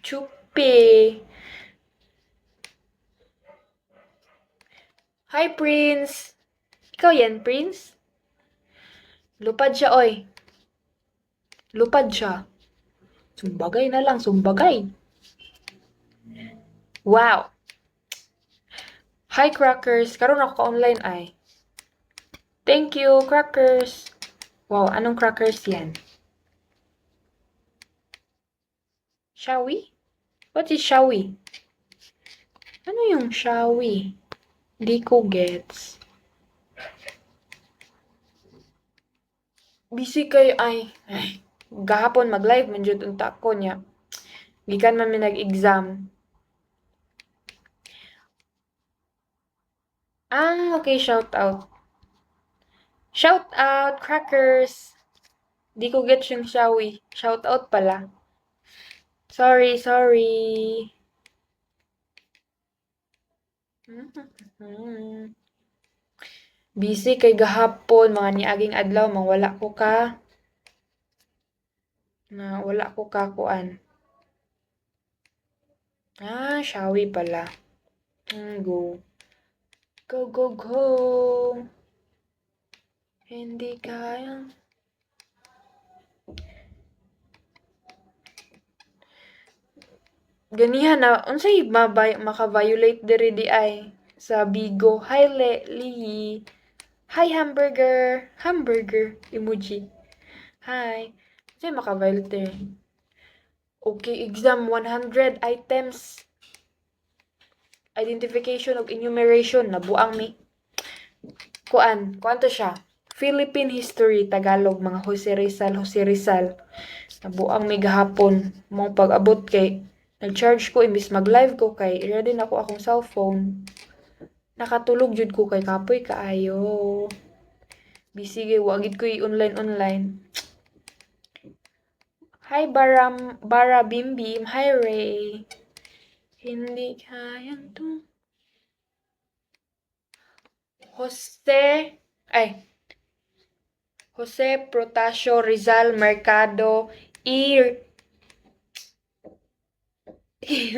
Chupi. Hi, Prince. Ikaw yan, Prince? Lupad siya, oy. Lupad siya. Sumbagay na lang, sumbagay. Wow. Hi, Crackers. Karon ako ka-online ay. Thank you, Crackers. Wow, anong crackers yan? Shawi? What is shawi? Ano yung shawi? Di ko gets. Busy kayo ay. Gahapon mag-live man jud unta ko niya. Gikan man mi nag-exam. Okay, shout out. Shout out, Crackers. Di ko get yung shawi. Shout out pala. Sorry, sorry. Busy kay gahapon, mga niaging adlaw, mangwala ko ka. Wala ko ka kuan. Shawi pala. Go. Go, go, go. Hindi kayang. Ganihan na, unsay maka-violate diri di ay sa Bigo. Hi, Lee. Hi, hamburger. Hamburger emoji. Hi. Unsay maka-violate diri? Okay, exam 100 items. Identification of enumeration. Nabuang mi. Kuan to siya. Philippine History, Tagalog, mga Jose Rizal, Jose Rizal. Nabuang mi gahapon. Mong pag-abot kay nag-charge ko imbis mag-live ko kay ready na ako akong cellphone. Nakatulog jud ko kay kapoy kaayo. Busy gay wagid ko i-online. Hi Bara Bim Bim. Hi Ray. Hindi kayang to. Jose Protasio Rizal Mercado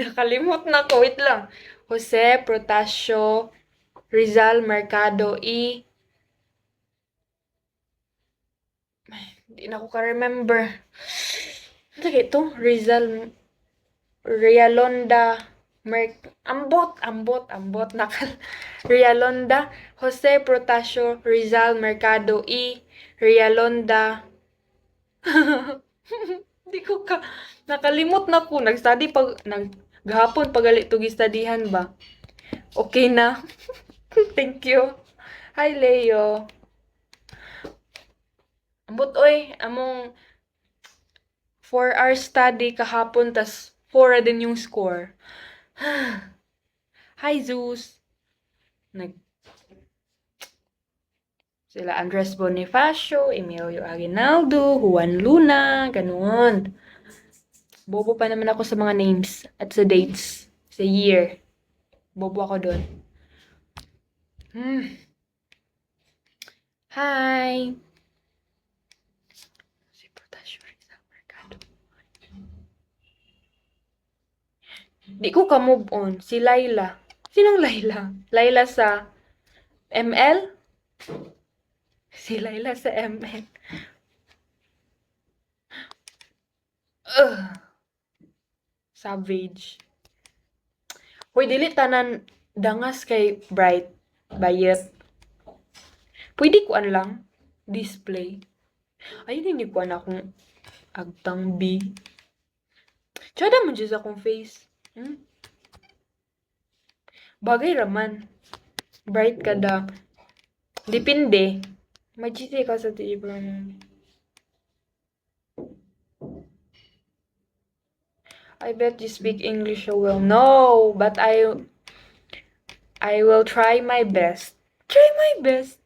nakalimot na ko. Wait lang. Jose Protasio Rizal Mercado Hindi na ko ka-remember. Ano ito? Rialonda ambot. Rialonda, Jose Protasio Rizal Mercado Rialonda. Hindi ko nakalimot na ko. Gahapon pagali to gistadihan ba? Okay na. Thank you. Hi, Leo. Ambot oy, among 4 hours study kahapon tas 4 din yung score. Hi, Zeus. Sila Andres Bonifacio, Emilio Aguinaldo, Juan Luna, ganun. Bobo pa naman ako sa mga names at sa dates, sa year. Bobo ako doon. Hi! Si Protasio Rizal Mercado. Di ko ka-move on. Si Laila. Sinong Laila? Laila sa ML? Si Laila sa ML. Savage. Hoy, dili tanan dangas kay Bright. Bayet. Pwede ko lang. Display. Ayun, hindi ko akong agtang B. Tsada mo dyan sa akong face. Bagay raman. Bright ka da. Depende. Mag-GT ka sa tiba mo. I bet you speak English so well. No, but I will try my best. Try my best.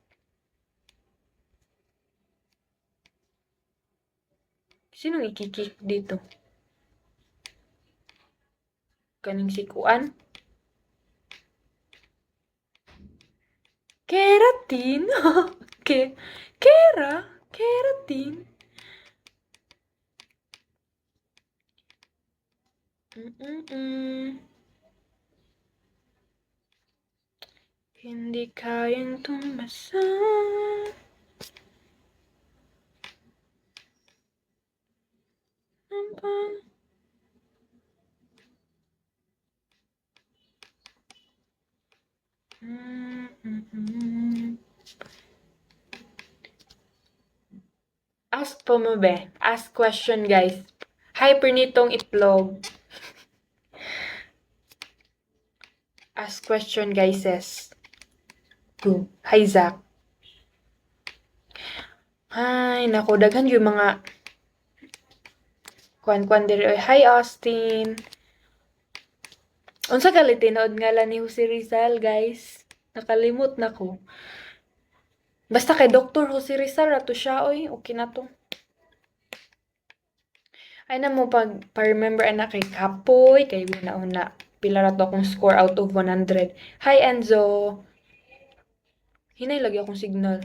Sinong ikikik dito? Kaning sikuan? Keratin? Keratin? Hindi kayang tumasa. Ask po mo be. Ask question, guys. Hi, pernitong itlog. Ask question, guys, says. Go. Hi, Zach. Hi, naku, daghan yung mga kwan-kwan diri. Hi, Austin. Unsa gali tinuod ngalan ni Jose Rizal, guys? Nakalimot na ko. Basta kay Dr. Jose Rizal rato siya, oy. Okay na to. Ay na mo pa-remember anak kay Kapoy, kay una-una. Pila rato akong score out of 100. Hi, Enzo. Hinay lagi akong signal.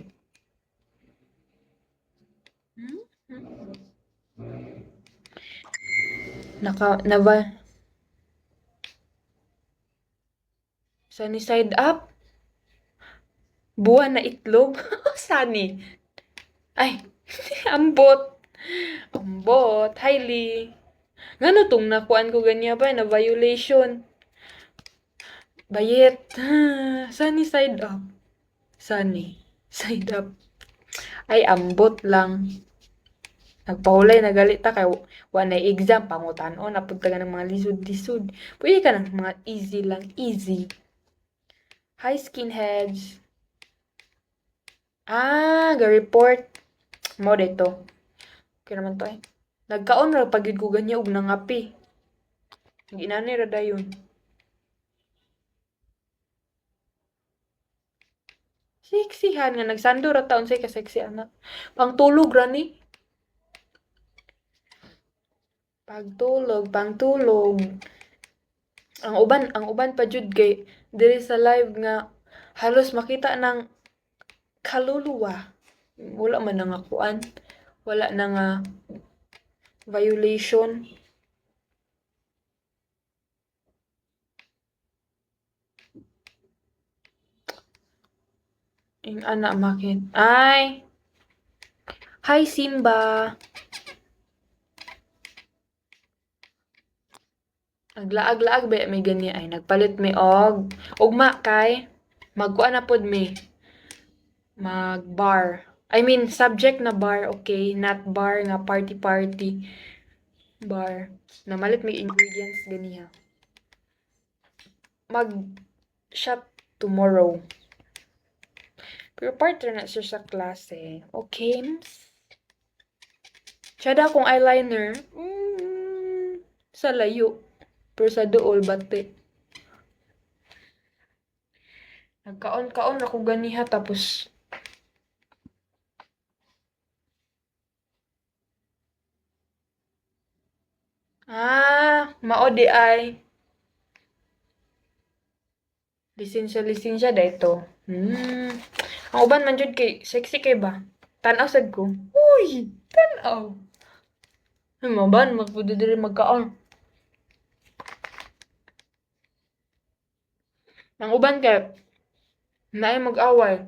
Sunny side up? Buwan na itlog? Sunny. Ay, ambot. Ambot. Hi, Lee. Ngano tong nakuan ko ganyan ba? Na violation. Bayet. Sunny side up. Sunny. Side up. Ay, ambot lang. Nagpahulay, nagalit ta kay wa na exam pangutan-on napunta ka ng mga lisod-lisod. Pwede ka ng mga easy lang, easy. Hi skinheads. Ga-report mo dito. Okay naman to eh. Nagkaon ra pagid ko ganya og nangapi. Ginani ra dayon. Sexihan nga nagsando ra taon say ka sexy anak. Pangtulog ra ni. Pangtulog. Ang uban pa jud kay diri sa live nga halos makita ng kaluluwa. Wala man nga kuan. Wala na nga violation. Yung anak makin. Ay! Hi, Simba! Naglaag-laag ba may ganyan ay nagpalit mi og ugma kay magkuan na pod mi mag-bar. I mean subject na bar, okay, not bar nga party bar. Namalit mi ingredients ganiha. Mag shop tomorrow. Pero partner na siya sa klase. Okay? Siya da akong eyeliner. Sa layo. Pero sa duol, bate. Nagkaon-kaon ako ganiha tapos mao di ay. Lisensya dayto. Ang uban man jud kay sexy kay ba? Tan-aw sad ko. Uy, tan-aw. Ay maban magpudo diri magkaon. Ang uban kay naay mag-away.